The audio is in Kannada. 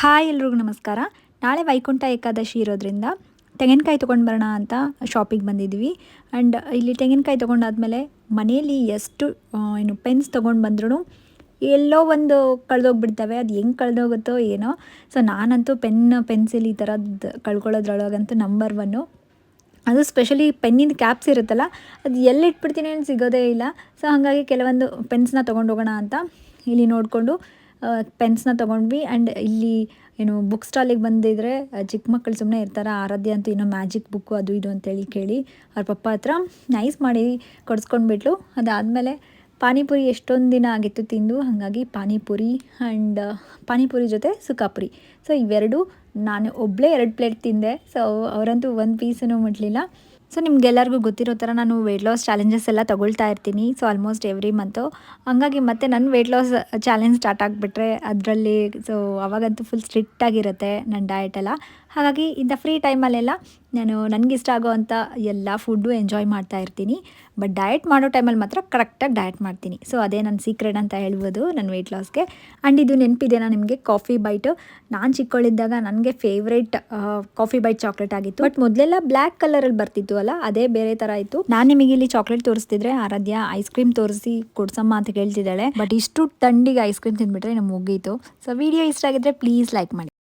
ಹಾಯ್ ಎಲ್ರಿಗೂ ನಮಸ್ಕಾರ. ನಾಳೆ ವೈಕುಂಠ ಏಕಾದಶಿ ಇರೋದ್ರಿಂದ ತೆಂಗಿನಕಾಯಿ ತೊಗೊಂಡು ಬರೋಣ ಅಂತ ಶಾಪಿಗೆ ಬಂದಿದ್ವಿ. ಆ್ಯಂಡ್ ಇಲ್ಲಿ ತೆಂಗಿನಕಾಯಿ ತೊಗೊಂಡಾದ್ಮೇಲೆ ಮನೇಲಿ ಎಷ್ಟು ಪೆನ್ಸ್ ತೊಗೊಂಡು ಬಂದ್ರೂ ಎಲ್ಲೋ ಒಂದು ಕಳೆದೋಗ್ಬಿಡ್ತವೆ. ಅದು ಹೆಂಗೆ ಕಳೆದೋಗುತ್ತೋ ಏನೋ. ಸೊ ನಾನಂತೂ ಪೆನ್ಸಿಲ್ ಈ ಥರದ್ದು ಕಳ್ಕೊಳ್ಳೋದ್ರೊಳಗಂತೂ ನಂಬರ್ ಒನ್ನು. ಅದು ಸ್ಪೆಷಲಿ ಪೆನ್ನಿಂದು ಕ್ಯಾಪ್ಸ್ ಇರುತ್ತಲ್ಲ, ಅದು ಎಲ್ಲಿ ಇಟ್ಬಿಡ್ತೀನಿ ಅಂತ ಸಿಗೋದೇ ಇಲ್ಲ. ಸೊ ಹಾಗಾಗಿ ಕೆಲವೊಂದು ಪೆನ್ಸ್ನ ತೊಗೊಂಡೋಗೋಣ ಅಂತ ಇಲ್ಲಿ ನೋಡಿಕೊಂಡು ಪೆನ್ಸ್ನ ತೊಗೊಂಡ್ವಿ. ಆ್ಯಂಡ್ ಇಲ್ಲಿ ಬುಕ್ ಸ್ಟಾಲಿಗೆ ಬಂದಿದ್ರೆ ಚಿಕ್ಕ ಮಕ್ಕಳು ಸುಮ್ಮನೆ ಇರ್ತಾರೆ. ಆರಾಧ್ಯ ಅಂತೂ ಇನ್ನೂ ಮ್ಯಾಜಿಕ್ ಬುಕ್ಕು ಅದು ಇದು ಅಂತೇಳಿ ಕೇಳಿ ಅವ್ರ ಪಪ್ಪ ಹತ್ರ ನೈಸ್ ಮಾಡಿ ಕೊಡಿಸ್ಕೊಂಡ್ಬಿಟ್ಲು. ಅದಾದಮೇಲೆ ಪಾನಿಪುರಿ ಎಷ್ಟೊಂದು ದಿನ ಆಗಿತ್ತು ತಿಂದು, ಹಾಗಾಗಿ ಪಾನಿಪುರಿ ಆ್ಯಂಡ್ ಪಾನಿಪುರಿ ಜೊತೆ ಸುಖಾಪುರಿ. ಸೊ ಇವೆರಡು ನಾನು ಒಬ್ಬಳೇ 2 ಪ್ಲೇಟ್ ತಿಂದೆ. ಸೊ ಅವರಂತೂ ಒಂದು ಪೀಸೂ ಮುಟ್ಲಿಲ್ಲ. ಸೊ ನಿಮ್ಗೆಲ್ಲರಿಗೂ ಗೊತ್ತಿರೋ ಥರ ನಾನು ವೆಯ್ಟ್ ಲಾಸ್ ಚಾಲೆಂಜಸ್ ಎಲ್ಲ ತೊಗೊಳ್ತಾ ಇರ್ತೀನಿ. So almost every month. ಹಂಗಾಗಿ ಮತ್ತೆ ನನ್ನ ವೆಯ್ಟ್ ಲಾಸ್ ಚಾಲೆಂಜ್ ಸ್ಟಾರ್ಟ್ ಆಗಿಬಿಟ್ರೆ ಅದರಲ್ಲಿ ಸೊ ಅವಾಗಂತೂ ಫುಲ್ ಸ್ಟ್ರಿಕ್ಟಾಗಿರುತ್ತೆ ನನ್ನ ಡಯಟೆಲ್ಲ. ಹಾಗಾಗಿ ಇಂಥ ಫ್ರೀ ಟೈಮಲ್ಲೆಲ್ಲ ನಾನು ನನಗಿಷ್ಟ ಆಗೋವಂಥ ಎಲ್ಲ ಫುಡ್ಡು ಎಂಜಾಯ್ ಮಾಡ್ತಾ ಇರ್ತೀನಿ. ಬಟ್ ಡಯಟ್ ಮಾಡೋ ಟೈಮಲ್ಲಿ ಮಾತ್ರ ಕರೆಕ್ಟಾಗಿ ಡಯಟ್ ಮಾಡ್ತೀನಿ. ಸೊ ಅದೇ ನನ್ನ ಸೀಕ್ರೆಟ್ ಅಂತ ಹೇಳ್ಬೋದು ನನ್ನ ವೆಯ್ಟ್ ಲಾಸ್ಗೆ. ಆ್ಯಂಡ್ ಇದು ನೆನಪಿದೆನಾ ನಿಮಗೆ, ಕಾಫಿ ಬೈಟು. ನಾನು ಚಿಕ್ಕವಳಿದ್ದಾಗ ನನಗೆ ಫೇವ್ರೇಟ್ ಕಾಫಿ ಬೈಟ್ ಚಾಕ್ಲೇಟ್ ಆಗಿತ್ತು. ಬಟ್ ಮೊದಲೆಲ್ಲ ಬ್ಲ್ಯಾಕ್ ಕಲರಲ್ಲಿ ಬರ್ತಿತ್ತು ಅಲ್ಲ, ಅದೇ ಬೇರೆ ಥರ ಇತ್ತು. ನಾನು ನಿಮಗೆ ಇಲ್ಲಿ ಚಾಕ್ಲೇಟ್ ತೋರಿಸ್ತಿದ್ರೆ ಆರಾಧ್ಯ ಐಸ್ ಕ್ರೀಮ್ ತೋರಿಸಿ ಕೊಡ್ಸಮ್ಮ ಅಂತ ಕೇಳ್ತಿದ್ದಾಳೆ. ಬಟ್ ಇಷ್ಟು ಥಂಡಿಗೆ ಐಸ್ ಕ್ರೀಮ್ ತಿಂದ್ಬಿಟ್ರೆ ನಮ್ಗೆ ಮುಗೀತು. ಸೊ ವಿಡಿಯೋ ಇಷ್ಟ ಆಗಿದ್ರೆ ಪ್ಲೀಸ್ ಲೈಕ್ ಮಾಡಿ.